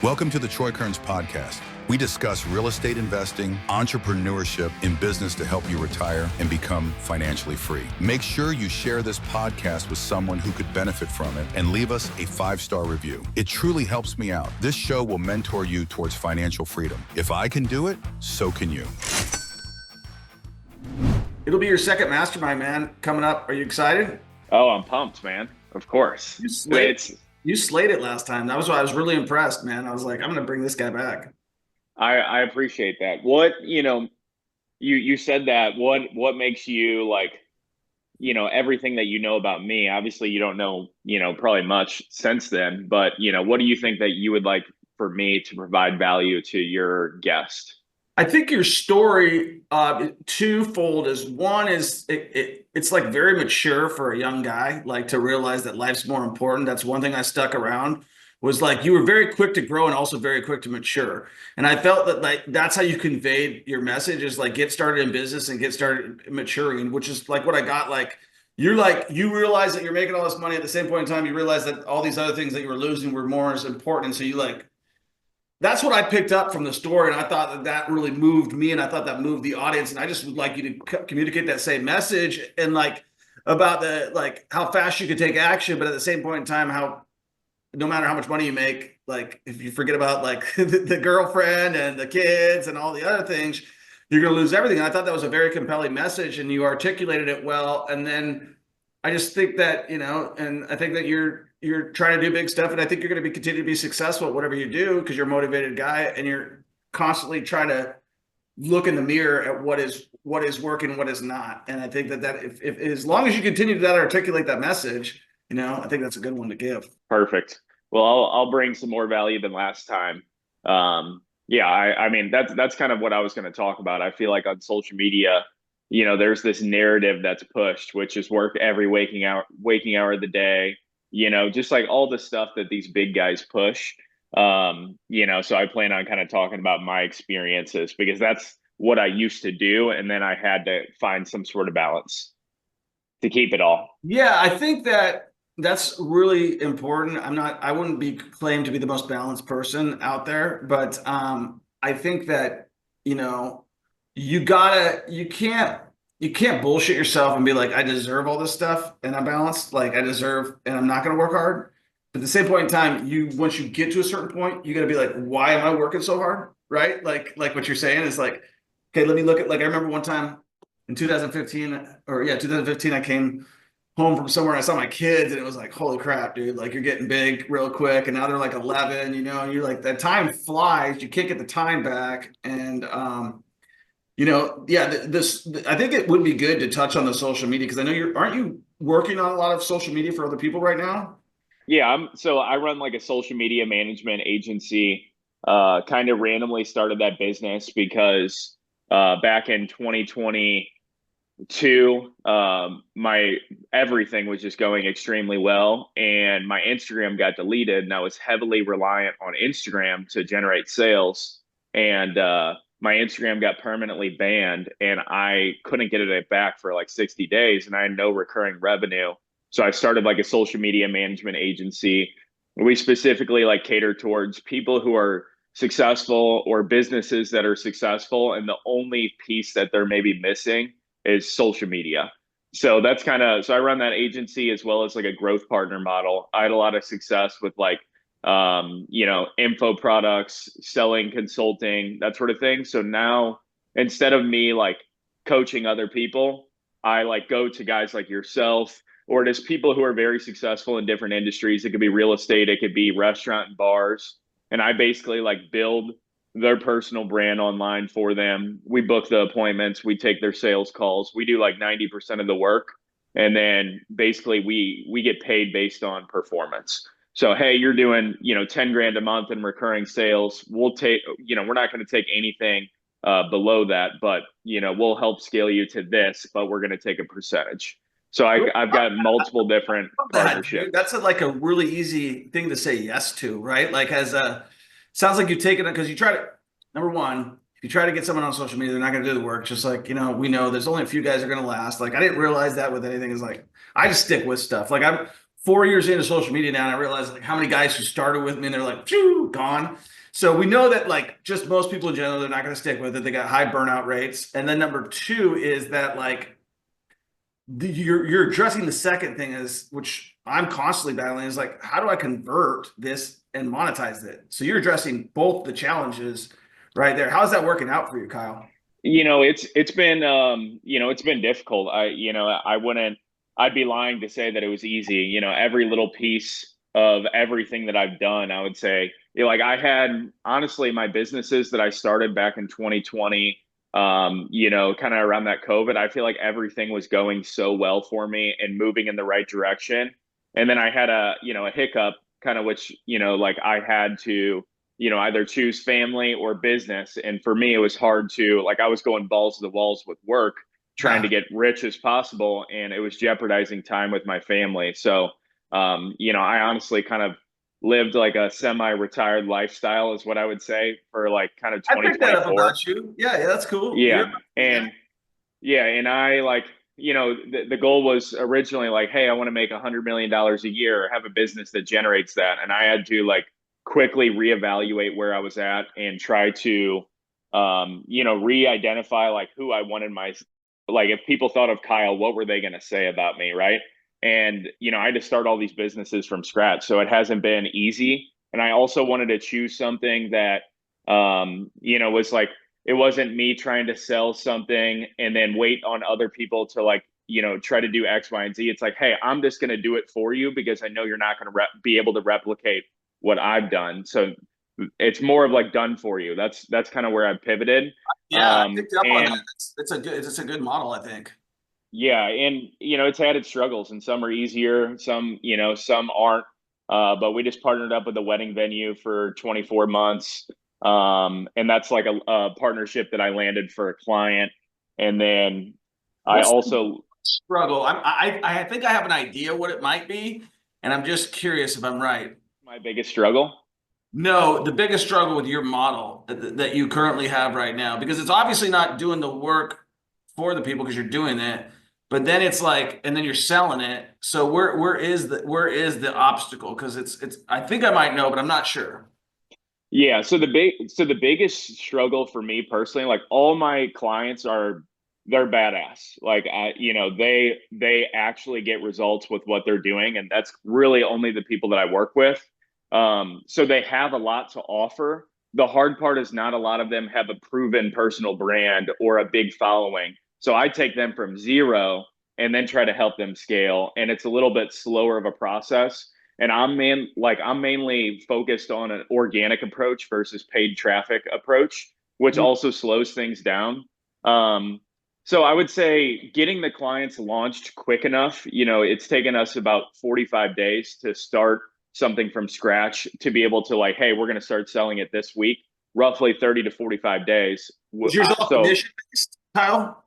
Welcome to the Troy Kearns Podcast. We discuss real estate investing, entrepreneurship, and business to help you retire and become financially free. Make sure you share this podcast with someone who could benefit from it and leave us a 5-star review. It truly helps me out. This show will mentor you towards financial freedom. If I can do it, so can you. It'll be your second Mastermind, man, coming up. Are you excited? Oh, I'm pumped, man. Of course. You slayed it last time. That was why I was really impressed, man. I was like, I'm going to bring this guy back. I appreciate that. What, you said that, what makes you like, everything that you know about me? Obviously you don't know, probably much since then, but, what do you think that you would like for me to provide value to your guest? I think your story, twofold is one is it's like very mature for a young guy, like to realize that life's more important. That's one thing I stuck around was like, you were very quick to grow and also very quick to mature. And I felt that like, that's how you conveyed your message is like, get started in business and get started maturing, which is like what I got. Like, you realize that you're making all this money at the same point in time, you realize that all these other things that you were losing were more as important. And so you like, that's what I picked up from the story. And I thought that that really moved me. And I thought that moved the audience. And I just would like you to communicate that same message and like about the, like how fast you could take action, but at the same point in time, how no matter how much money you make, like if you forget about like the girlfriend and the kids and all the other things, you're going to lose everything. And I thought that was a very compelling message and you articulated it well. And then I just think that, and I think that you're trying to do big stuff. And I think you're going to continue to be successful at whatever you do because you're a motivated guy and you're constantly trying to look in the mirror at what is working, what is not. And I think that if as long as you continue to articulate that message, I think that's a good one to give. Perfect. Well, I'll bring some more value than last time. I mean, that's kind of what I was going to talk about. I feel like on social media, there's this narrative that's pushed, which is work every waking hour of the day, just like all the stuff that these big guys push. So I plan on kind of talking about my experiences because that's what I used to do. And then I had to find some sort of balance to keep it all. Yeah, I think that's really important. I wouldn't be claimed to be the most balanced person out there, but I think that, you can't bullshit yourself and be like, I deserve all this stuff and I'm balanced. Like I deserve, and I'm not going to work hard. But at the same point in time, once you get to a certain point, you got to be like, why am I working so hard? Right? Like what you're saying is like, okay, let me look at, like, I remember one time in 2015, I came home from somewhere and I saw my kids and it was like, holy crap, dude, like you're getting big real quick. And now they're like 11, and you're like, the time flies, you can't get the time back. And, I think it would be good to touch on the social media because I know aren't you working on a lot of social media for other people right now? Yeah, so I run like a social media management agency, kind of randomly started that business because back in 2022, my everything was just going extremely well and my Instagram got deleted and I was heavily reliant on Instagram to generate sales. And my Instagram got permanently banned and I couldn't get it back for like 60 days and I had no recurring revenue. So I started like a social media management agency. We specifically like cater towards people who are successful or businesses that are successful. And the only piece that they're maybe missing is social media. So that's so I run that agency as well as like a growth partner model. I had a lot of success with like, info products, selling, consulting, that sort of thing. So now instead of me like coaching other people, I like go to guys like yourself or just people who are very successful in different industries. It could be real estate, it could be restaurant and bars. And I basically like build their personal brand online for them. We book the appointments, we take their sales calls, we do like 90% of the work. And then basically we get paid based on performance. So, hey, you're doing, 10 grand a month in recurring sales. We'll take, we're not going to take anything below that, but, we'll help scale you to this, but we're going to take a percentage. So I've got multiple different partnerships. That's like a really easy thing to say yes to, right? Like sounds like you've taken it because you try to, number one, if you try to get someone on social media, they're not going to do the work. Just like, we know there's only a few guys that are going to last. Like I didn't realize that with anything is like, I just stick with stuff. Like 4 years into social media now, and I realize like how many guys who started with me and they're like, phew, gone. So we know that like just most people in general, they're not going to stick with it. They got high burnout rates. And then number two is that like you're addressing the second thing is, which I'm constantly battling, is like, how do I convert this and monetize it? So you're addressing both the challenges right there. How's that working out for you, Kyle? It's been it's been difficult. I'd be lying to say that it was easy. Every little piece of everything that I've done, I would say, like I had honestly my businesses that I started back in 2020, kind of around that COVID, I feel like everything was going so well for me and moving in the right direction. And then I had a hiccup kind of, which, like I had to, either choose family or business. And for me, it was hard to, like, I was going balls to the walls with work, trying to get rich as possible. And it was jeopardizing time with my family. So, I honestly kind of lived like a semi-retired lifestyle is what I would say for like kind of I picked that up 2024. about you. Yeah, that's cool. Yeah. And yeah, and I like, the goal was originally like, hey, I want to make $100 million a year, have a business that generates that. And I had to like quickly reevaluate where I was at and try to, re-identify like who I wanted like if people thought of Kyle, what were they going to say about me? Right. And, I had to start all these businesses from scratch. So it hasn't been easy. And I also wanted to choose something that, was like, it wasn't me trying to sell something and then wait on other people to like, try to do X, Y, and Z. It's like, hey, I'm just going to do it for you because I know you're not going to be able to replicate what I've done. So it's more of like done for you. That's kind of where I've pivoted. Yeah, I picked up on that. It's a good model, I think. Yeah, and it's had its struggles, and some are easier, some aren't. But we just partnered up with a wedding venue for 24 months. And that's like a partnership that I landed for a client. And then I also struggle. I think I have an idea what it might be, and I'm just curious if I'm right. My biggest struggle. No, the biggest struggle with your model that you currently have right now, because it's obviously not doing the work for the people because you're doing it, but then it's like, and then you're selling it. So where is the obstacle? Because it's I think I might know, but I'm not sure. Yeah, so the biggest struggle for me personally, like all my clients they're badass. Like they actually get results with what they're doing, and that's really only the people that I work with. So they have a lot to offer. The hard part is not a lot of them have a proven personal brand or a big following. So I take them from zero and then try to help them scale, and it's a little bit slower of a process. And I'm mainly focused on an organic approach versus paid traffic approach, which also slows things down. So I would say getting the clients launched quick enough, it's taken us about 45 days to start something from scratch to be able to like, hey, we're going to start selling it this week, roughly 30 to 45 days. Is yours all commission based, Kyle?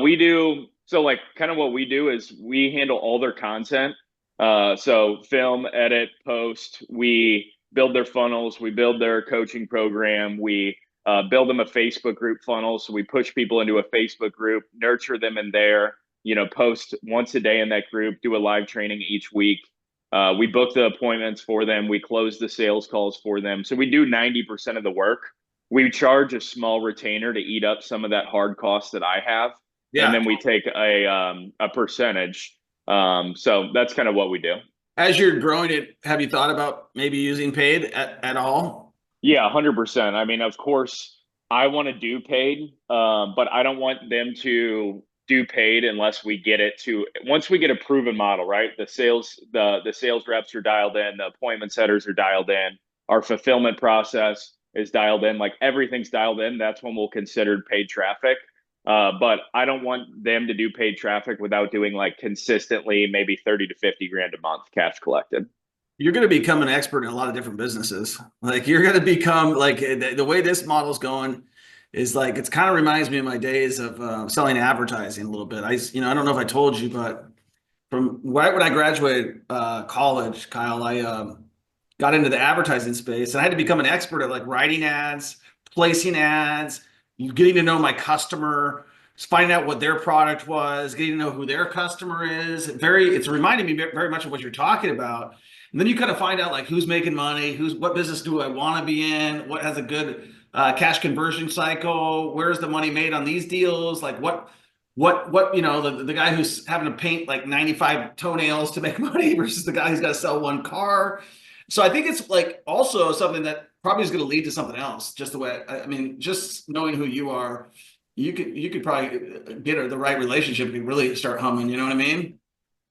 We do. So like kind of what we do is we handle all their content. So film, edit, post, we build their funnels, we build their coaching program, we build them a Facebook group funnel. So we push people into a Facebook group, nurture them in there, post once a day in that group, do a live training each week. We book the appointments for them. We close the sales calls for them. So we do 90% of the work. We charge a small retainer to eat up some of that hard cost that I have. Yeah. And then we take a percentage. So that's kind of what we do. As you're growing it, have you thought about maybe using paid at all? Yeah, 100%. I mean, of course, I want to do paid, but I don't want them to do paid unless we get it to, once we get a proven model, right? The sales reps are dialed in, the appointment setters are dialed in, our fulfillment process is dialed in, like everything's dialed in. That's when we'll consider paid traffic. But I don't want them to do paid traffic without doing like consistently maybe 30 to 50 grand a month cash collected. You're going to become an expert in a lot of different businesses. Like you're going to become like the way this model's going is like, it's kind of reminds me of my days of selling advertising a little bit. I don't know if I told you, but from right when I graduated college, Kyle, I got into the advertising space and I had to become an expert at like writing ads, placing ads, getting to know my customer. finding out what their product was, getting to know who their customer is. It's reminding me very much of what you're talking about. And then you kind of find out like who's making money, what business do I want to be in, what has a good cash conversion cycle, where's the money made on these deals, like what the guy who's having to paint like 95 toenails to make money versus the guy who's got to sell one car. So I think it's like also something that probably is going to lead to something else. Just the way, I mean, just knowing who you are, you could probably get the right relationship and really start humming. You know what I mean?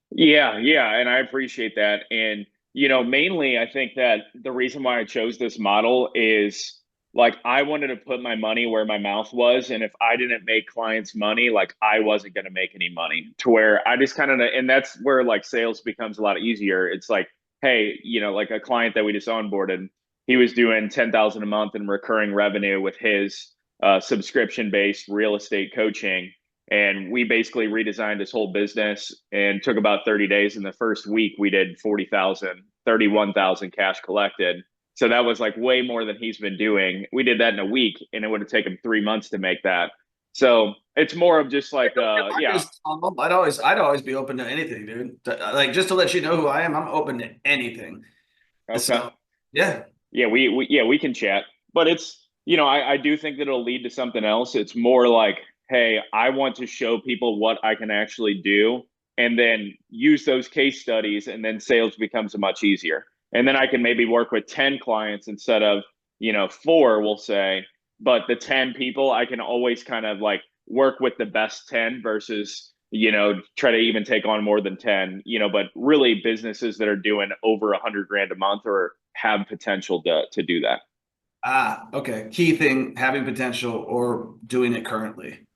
Yeah, yeah, and I appreciate that. And mainly I think that the reason why I chose this model is like I wanted to put my money where my mouth was, and if I didn't make clients money, like I wasn't going to make any money. To where I just kind of, and that's where like sales becomes a lot easier. It's like, hey, like a client that we just onboarded, he was doing 10,000 a month in recurring revenue with his subscription-based real estate coaching. And we basically redesigned his whole business and took about 30 days. In the first week, we did 40,000, 31,000 cash collected. So that was like way more than he's been doing. We did that in a week, and it would have taken 3 months to make that. So it's more of just like, yeah. I'd always be open to anything, dude. Like just to let you know who I am, I'm open to anything. Okay. So, yeah. Yeah, we can chat. But it's, I do think that it'll lead to something else. It's more like, hey, I want to show people what I can actually do, and then use those case studies, and then sales becomes much easier. And then I can maybe work with 10 clients instead of, 4, we'll say. But the 10 people, I can always kind of like work with the best 10 versus, try to even take on more than 10, but really businesses that are doing over 100 grand a month or have potential to do that. Okay. Key thing, having potential or doing it currently.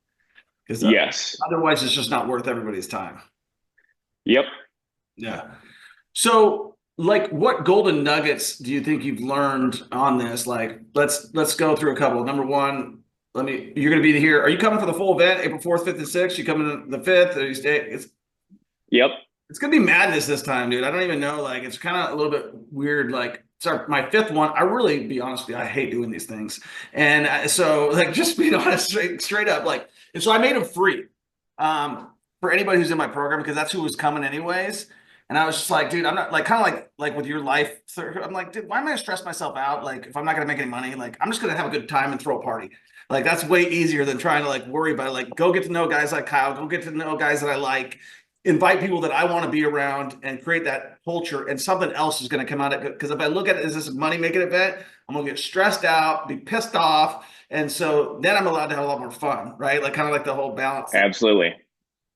Because yes, otherwise it's just not worth everybody's time. Yep. Yeah. So like what golden nuggets do you think you've learned on this? Like let's go through a couple. Number one, you're gonna be here. Are you coming for the full event, April 4th, 5th, and 6th? You coming the 5th, or you stay? Yep. It's gonna be madness this time, dude. I don't even know. Like it's kind of a little bit weird. Like sorry, my 5th one. I really, be honest with you, I hate doing these things. And so like just being honest, straight up, like, and so I made them free for anybody who's in my program because that's who was coming anyways. And I was just like, dude, I'm not like kind of like with your life. I'm like, dude, why am I gonna stress myself out? Like if I'm not gonna make any money, like I'm just gonna have a good time and throw a party. Like that's way easier than trying to like worry about it. Like go get to know guys like Kyle, go get to know guys that I like, invite people that I want to be around and create that culture, and something else is going to come out of it. Because if I look at it as this money making event, I'm going to get stressed out, be pissed off. And so then I'm allowed to have a lot more fun, right? Like kind of like the whole balance. Absolutely.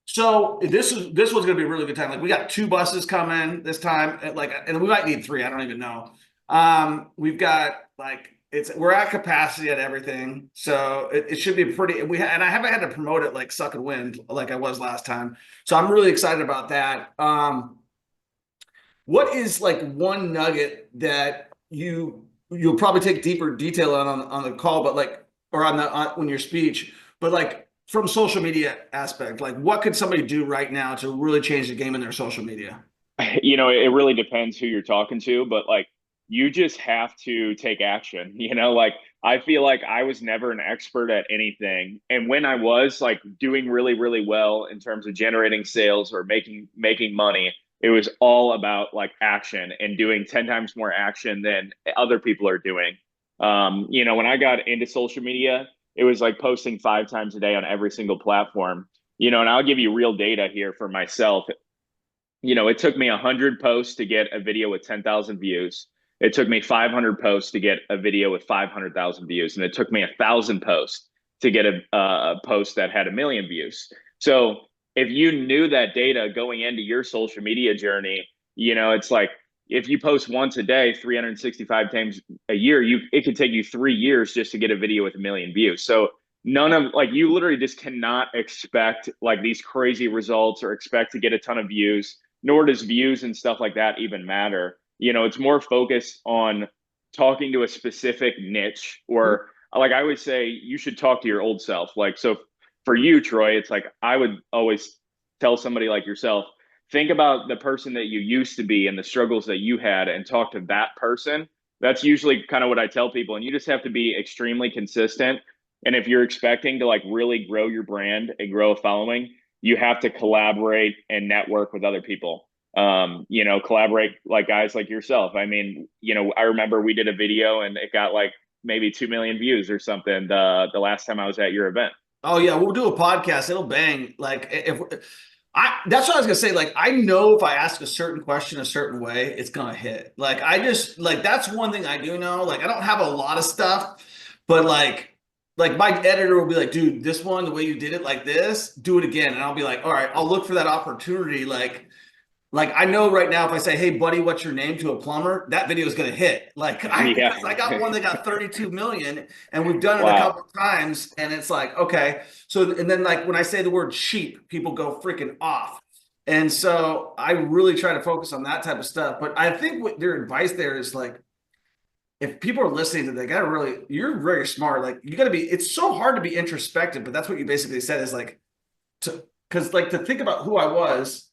So this was going to be a really good time. Like we got 2 buses coming this time, and we might need 3. I don't even know. We've got like, we're at capacity at everything, so it should be pretty. And I haven't had to promote it like suck and wind like I was last time, so I'm really excited about that. What is like one nugget that you'll probably take deeper detail on the call, but like or on your speech, but like from social media aspect, like what could somebody do right now to really change the game in their social media? It really depends who you're talking to, but like you just have to take action. Like I feel like I was never an expert at anything. And when I was like doing really, really well in terms of generating sales or making money, it was all about like action and doing 10 times more action than other people are doing. When I got into social media, it was like posting 5 times a day on every single platform, and I'll give you real data here for myself. It took me 100 posts to get a video with 10,000 views. It took me 500 posts to get a video with 500,000 views. And it took me 1,000 posts to get a post that had 1 million views. So if you knew that data going into your social media journey, it's like if you post once a day, 365 times a year, it could take you 3 years just to get a video with 1 million views. So you literally just cannot expect like these crazy results or expect to get a ton of views, nor does views and stuff like that even matter. It's more focused on talking to a specific niche, or like I always say, you should talk to your old self. Like, so for you, Troy, it's like, I would always tell somebody like yourself, think about the person that you used to be and the struggles that you had and talk to that person. That's usually kind of what I tell people. And you just have to be extremely consistent. And if you're expecting to like really grow your brand and grow a following, you have to collaborate and network with other people. Collaborate like guys like yourself. I mean, I remember we did a video and it got like maybe 2 million views or something the last time I was at your event. Oh yeah, we'll do a podcast. It'll bang. Like if that's what I was gonna say. Like I know if I ask a certain question a certain way, it's gonna hit. Like I just like that's one thing I do know. Like I don't have a lot of stuff, but like my editor will be like, dude, this one, the way you did it like this, do it again. And I'll be like, all right, I'll look for that opportunity. Like I know right now if I say, hey buddy, what's your name to a plumber, that video is gonna hit. Like because I got one that got 32 million and we've done it a couple of times and it's like, okay. So and then like when I say the word cheap, people go freaking off. And so I really try to focus on that type of stuff. But I think what their advice there is like, if people are listening to, they gotta really, you're very smart. Like you gotta be, it's so hard to be introspective, but that's what you basically said is like because like to think about who I was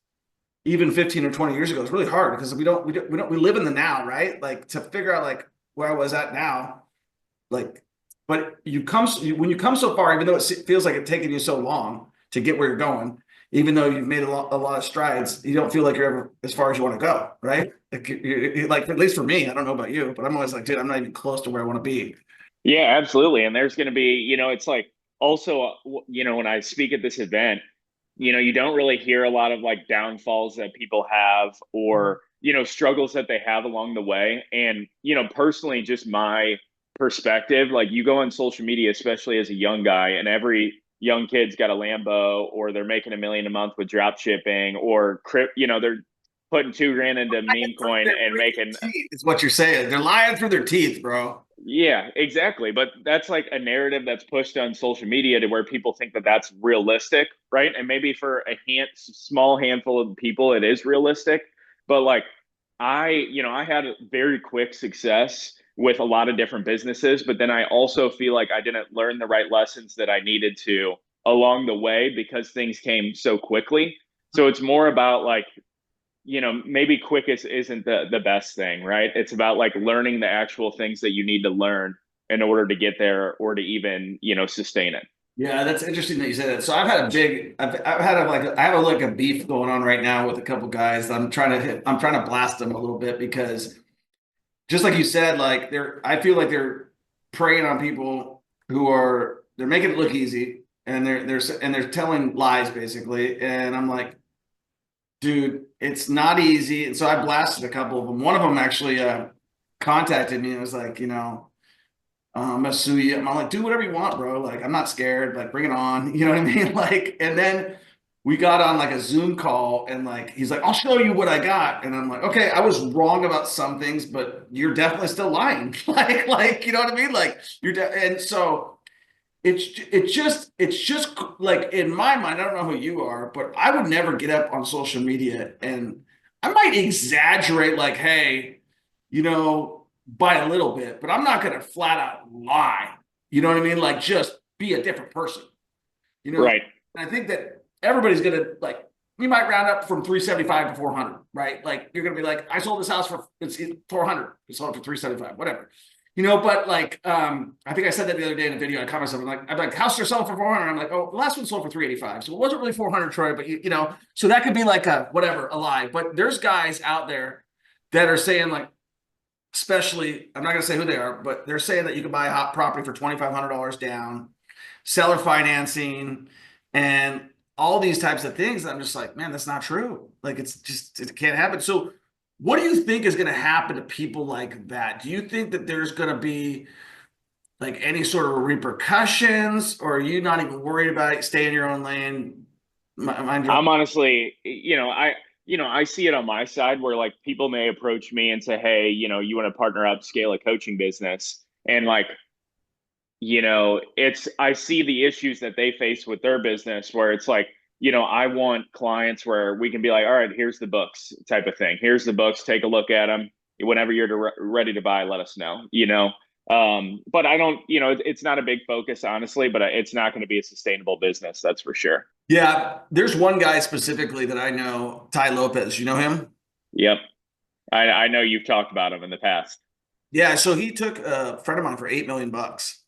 even 15 or 20 years ago is really hard because we live in the now, right? Like to figure out like where I was at now, like, but when you come so far, even though it feels like it's taken you so long to get where you're going, even though you've made a lot of strides, you don't feel like you're ever as far as you want to go, right? Like at least for me, I don't know about you, but I'm always like, dude, I'm not even close to where I want to be. Yeah, absolutely. And there's going to be, it's like also, when I speak at this event, you don't really hear a lot of like downfalls that people have or, struggles that they have along the way. And, personally, just my perspective, like you go on social media, especially as a young guy, and every young kid's got a Lambo or they're making $1 million a month with drop shipping or they're putting $2,000 into meme coin and making is what you're saying. They're lying through their teeth, bro. yeah, exactly. But that's like a narrative that's pushed on social media to where people think that that's realistic, right? And maybe for a small handful of people, it is realistic. But like I had a very quick success with a lot of different businesses, but then I also feel like I didn't learn the right lessons that I needed to along the way because things came so quickly. So it's more about like maybe quickest isn't the best thing, right? It's about like learning the actual things that you need to learn in order to get there or to even, sustain it. Yeah, that's interesting that you say that. So I've had I have like a beef going on right now with a couple guys. I'm trying to blast them a little bit because just like you said, like I feel like they're preying on people they're making it look easy and they're telling lies basically. And I'm like, dude, it's not easy. And so I blasted a couple of them. One of them actually contacted me and was like, I'm gonna sue you. I'm like, do whatever you want, bro. Like, I'm not scared. Like, bring it on. You know what I mean? Like, and then we got on like a Zoom call and like he's like, I'll show you what I got. And I'm like, okay, I was wrong about some things, but you're definitely still lying. like, you know what I mean? Like and so it's just like in my mind, I don't know who you are, but I would never get up on social media and I might exaggerate like, hey, by a little bit, but I'm not going to flat out lie. You know what I mean? Like just be a different person, Right. And I think that everybody's going to like, you might round up from 375 to 400, right? Like you're going to be like, I sold this house for it's 400. We sold it for 375, whatever. But like, I think I said that the other day in a video. I caught myself. I'm like, house are selling for 400. I'm like, oh, the last one sold for 385. So it wasn't really 400, Troy, but so that could be like a lie. But there's guys out there that are saying like, especially, I'm not going to say who they are, but they're saying that you can buy a hot property for $2,500 down, seller financing, and all these types of things. I'm just like, man, that's not true. Like, it can't happen. So what do you think is going to happen to people like that? Do you think that there's going to be like any sort of repercussions, or are you not even worried about it? Stay in your own lane. I'm honestly, I see it on my side where like people may approach me and say, hey, you want to partner up, scale a coaching business. And like, I see the issues that they face with their business where it's like, I want clients where we can be like, all right, here's the books type of thing. Here's the books. Take a look at them. Whenever you're ready to buy, let us know, but I don't, it's not a big focus, honestly, but it's not going to be a sustainable business. That's for sure. Yeah. There's one guy specifically that I know, Ty Lopez. You know him? Yep. I know you've talked about him in the past. Yeah. So he took a friend of mine for $8 million,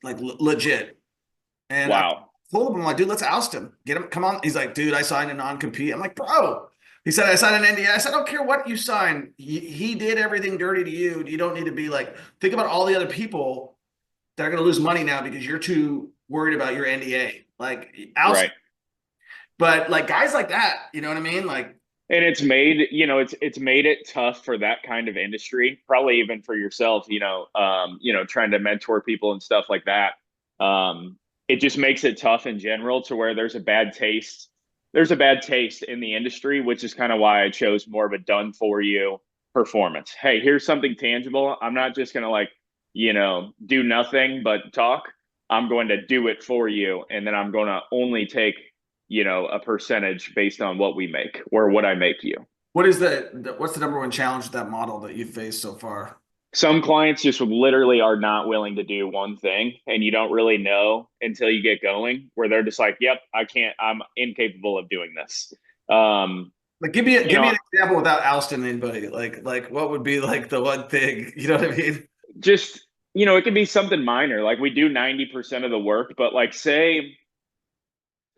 like legit. And I Wow. told him, I'm like, dude, let's oust him. Get him. Come on. He's like, dude, I signed a non-compete. I'm like, bro. He said, I signed an NDA. I said, I don't care what you signed. He did everything dirty to you. You don't need to be like, think about all the other people that are going to lose money now because you're too worried about your NDA. Like, oust. Right. But like guys like that, you know what I mean? Like, And it's made, it's made it tough for that kind of industry, probably even for yourself, trying to mentor people and stuff like that. It just makes it tough in general to where there's a bad taste. There's a bad taste in the industry, which is kind of why I chose more of a done for you performance. Hey, here's something tangible. I'm not just going to do nothing but talk. I'm going to do it for you. And then I'm going to only take a percentage based on what we make or what I make you. what's the number one challenge with that model that you've faced so far? Some clients just literally are not willing to do one thing, and you don't really know until you get going, where they're just like, yep, I can't, I'm incapable of doing this. Like, give me an example without ousting anybody. Like what would be like the one thing, you know what I mean? Just, it could be something minor. Like we do 90% of the work, but like say,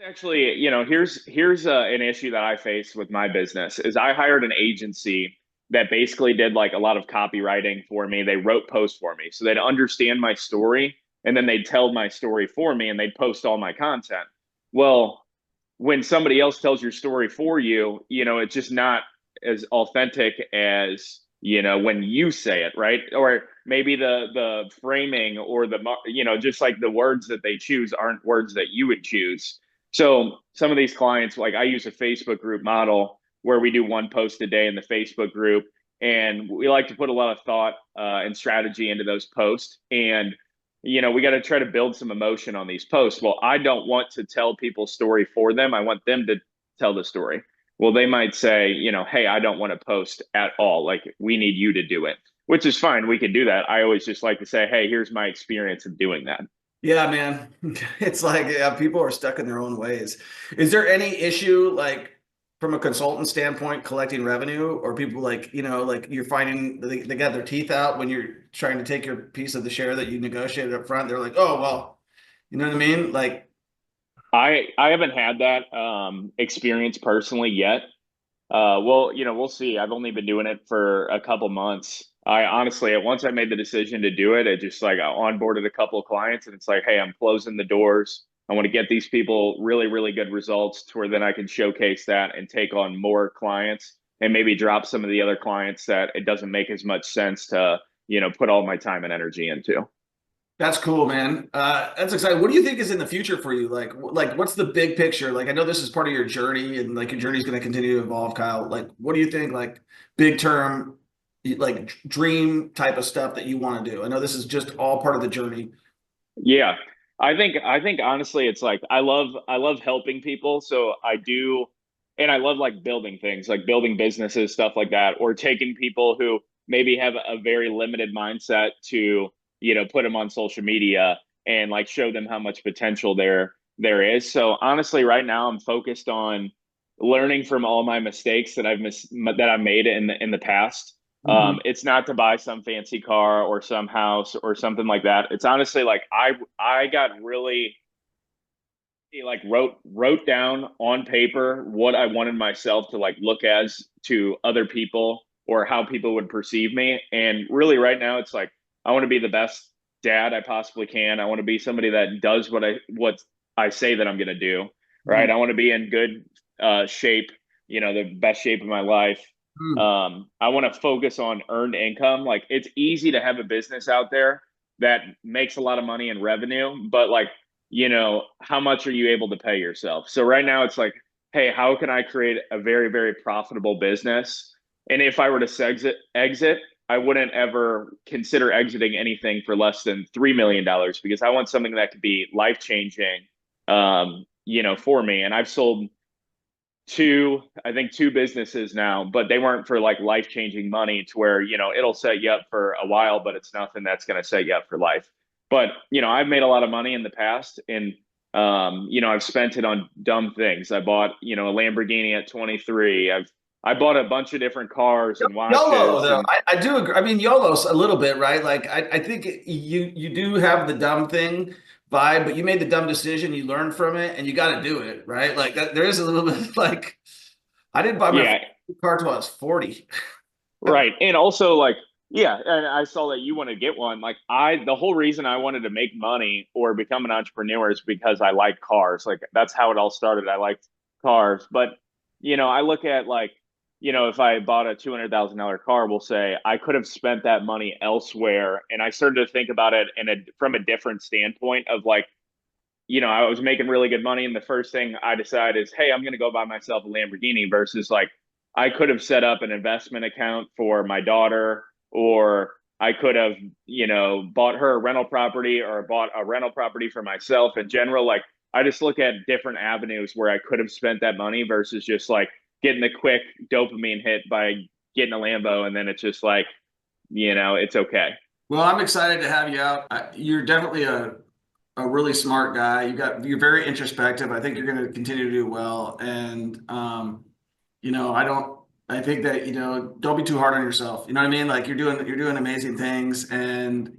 actually, here's an issue that I face with my business is I hired an agency that basically did like a lot of copywriting for me. They wrote posts for me. So they'd understand my story and then they'd tell my story for me and they'd post all my content. Well, when somebody else tells your story for you, it's just not as authentic as, when you say it, right? Or maybe the framing or just like the words that they choose aren't words that you would choose. So some of these clients, like I use a Facebook group model where we do one post a day in the Facebook group. And we like to put a lot of thought and strategy into those posts. And, we got to try to build some emotion on these posts. Well, I don't want to tell people's story for them. I want them to tell the story. Well, they might say, hey, I don't want to post at all. Like we need you to do it, which is fine. We could do that. I always just like to say, hey, here's my experience of doing that. Yeah, man. It's like, yeah, people are stuck in their own ways. Is there any issue, like from a consultant standpoint, collecting revenue, or people like, like you're finding they got their teeth out when you're trying to take your piece of the share that you negotiated up front? They're like, oh, well, you know what I mean? Like, I haven't had that experience personally yet. Well, we'll see. I've only been doing it for a couple months. I honestly, once I made the decision to do it, it just like I onboarded a couple of clients and it's like, hey, I'm closing the doors. I want to get these people really, really good results to where then I can showcase that and take on more clients and maybe drop some of the other clients that it doesn't make as much sense to, put all my time and energy into. that's cool, man. That's exciting. What do you think is in the future for you? Like what's the big picture? Like, I know this is part of your journey and like your journey is going to continue to evolve, Kyle. Like, what do you think, like big term, like dream type of stuff that you want to do? I know this is just all part of the journey. Yeah. I think honestly it's like I love helping people. So I do, and I love like building things, like building businesses, stuff like that, or taking people who maybe have a very limited mindset to, put them on social media and like show them how much potential there is. So honestly, right now I'm focused on learning from all my mistakes that I've made in the past. Mhm. It's not to buy some fancy car or some house or something like that. It's honestly like I got really like wrote down on paper what I wanted myself to like look as to other people or how people would perceive me. And really right now it's like I want to be the best dad I possibly can. I want to be somebody that does what I say that I'm going to do, right? Mhm. I want to be in good shape, the best shape of my life. Mhm. I want to focus on earned income. Like it's easy to have a business out there that makes a lot of money in revenue, but like, how much are you able to pay yourself? So right now it's like, hey, how can I create a very, very profitable business? And if I were to exit, I wouldn't ever consider exiting anything for less than $3 million because I want something that could be life changing, for me. And I've sold I think two businesses now, but they weren't for like life changing money to where, it'll set you up for a while, but it's nothing that's going to set you up for life. But, I've made a lot of money in the past and, I've spent it on dumb things. I bought, a Lamborghini at 23. I bought a bunch of different cars and YOLO watches though. and I do agree. I mean, YOLO's a little bit, right? Like I think you do have the dumb thing, vibe, but you made the dumb decision, you learned from it, and you got to do it, right? Like that, there is a little bit like I didn't buy my Yeah. car till I was 40. Right. And also like, yeah, and I saw that you want to get one. Like the whole reason I wanted to make money or become an entrepreneur is because I like cars. Like that's how it all started. I liked cars. But, I look at like, if I bought a $200,000 car, we'll say I could have spent that money elsewhere. And I started to think about it from a different standpoint of like, I was making really good money. And the first thing I decide is, hey, I'm going to go buy myself a Lamborghini versus like, I could have set up an investment account for my daughter, or I could have, bought her a rental property or bought a rental property for myself in general. Like, I just look at different avenues where I could have spent that money versus just like getting the quick dopamine hit by getting a Lambo. And then it's just like, it's okay. Well, I'm excited to have you out. You're definitely a really smart guy. You're very introspective. I think you're going to continue to do well. And, I think that, don't be too hard on yourself. You know what I mean? Like you're doing amazing things. And,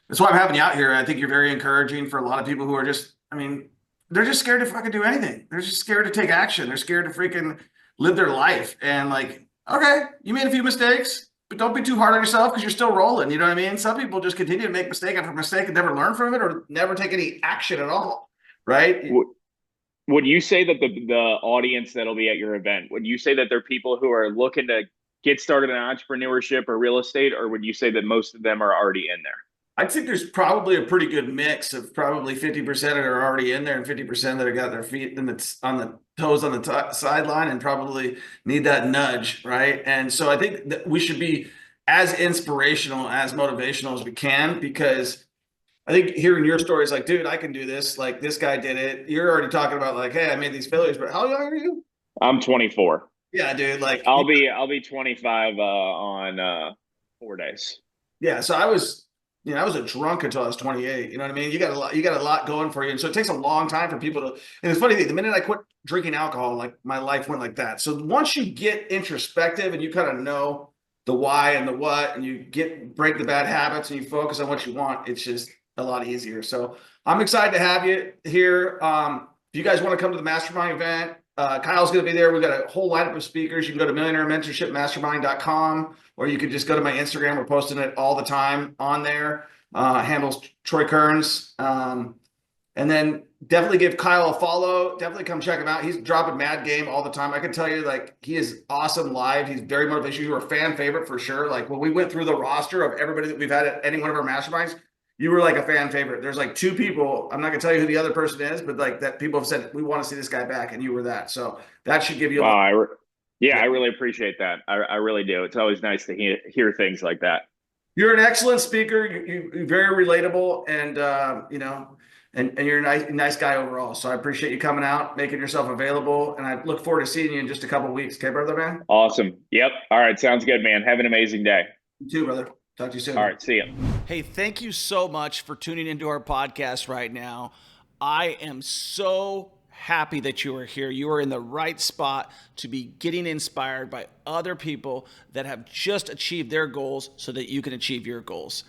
that's why I'm having you out here. I think you're very encouraging for a lot of people who are just, they're just scared to fucking do anything. They're just scared to take action. They're scared to freaking live their life. And like, okay, you made a few mistakes, but don't be too hard on yourself because you're still rolling. You know what I mean? Some people just continue to make mistake after mistake and never learn from it or never take any action at all. Right? Would you say that the audience that'll be at your event, would you say that they're people who are looking to get started in entrepreneurship or real estate, or would you say that most of them are already in there? I think there's probably a pretty good mix of probably 50% that are already in there and 50% that have got their feet on the toes on the sideline and probably need that nudge, right? And so I think that we should be as inspirational, as motivational as we can, because I think hearing your story is like, dude, I can do this. Like this guy did it. You're already talking about like, hey, I made these failures, but how young are you? I'm 24. Yeah, dude. Like I'll be 25 on 4 days. Yeah, so I was a drunk until I was 28. You know what I mean? You got a lot going for you. And so it takes a long time for people to, and it's funny, the minute I quit drinking alcohol, like my life went like that. So once you get introspective and you kind of know the why and the what, and you break the bad habits and you focus on what you want, it's just a lot easier. So I'm excited to have you here. If you guys want to come to the Mastermind event, Kyle's going to be there. We've got a whole lineup of speakers. You can go to millionairementorshipmastermind.com, or you could just go to my Instagram. We're posting it all the time on there. Handles Troy Kearns. And then definitely give Kyle a follow. Definitely come check him out. He's dropping mad game all the time. I can tell you, like, he is awesome live. He's very motivational. You were a fan favorite for sure. Like when we went through the roster of everybody that we've had at any one of our masterminds, you were like a fan favorite. There's like 2 people. I'm not gonna tell you who the other person is, but like that people have said, we want to see this guy back, and you were that. So that should give you I really appreciate that. I really do. It's always nice to hear things like that. You're an excellent speaker. You're very relatable, and and you're a nice guy overall. So I appreciate you coming out, making yourself available, and I look forward to seeing you in just a couple of weeks. Okay, brother, man? Awesome. Yep. All right. Sounds good, man. Have an amazing day. You too, brother. Talk to you soon. All right. See ya. Hey, thank you so much for tuning into our podcast right now. I am so happy that you are here. You are in the right spot to be getting inspired by other people that have just achieved their goals so that you can achieve your goals.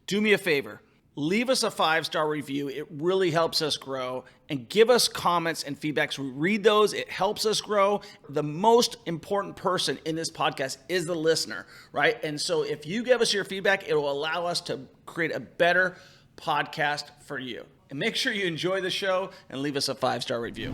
Do me a favor. Leave us a 5-star review. It really helps us grow. And give us comments and feedbacks. We read those. It helps us grow. The most important person in this podcast is the listener, right? And so if you give us your feedback, it will allow us to create a better podcast for you. And make sure you enjoy the show and leave us a 5-star review.